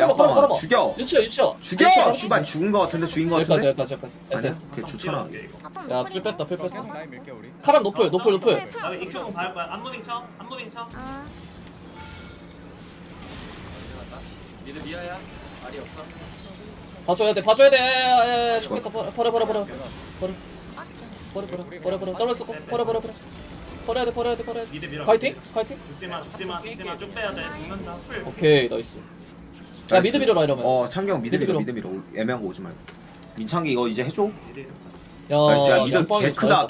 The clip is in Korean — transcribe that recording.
양파만 죽여. 유치야. 죽여. 씨발 죽은 거 같은데 죽인 거 같은데. 여기까지. 아니야? SS. 걔 좋잖아. 야, 풀 뺐다. 계속 라인 밀게 우리. 카람 노플. 나 익혀공 다 할 거야. 안무빙 쳐. 아, 미드 미아야. 알이 없어. 봐줘야 돼. 죽겠다. 버려. 빠질게. 버려야 돼. 미드 밀어. 파이팅. 죽지마. 쭉 빼야 돼. 죽는다. 풀. 오케이, 나이스. 야, 미드 밀어라 이러면. 창경 미드 밀어. 애매한 거 오지 말고. 민창기 이거 이제 해줘. 미드. 야, 나이스. 야 미드 양방이 개 크다.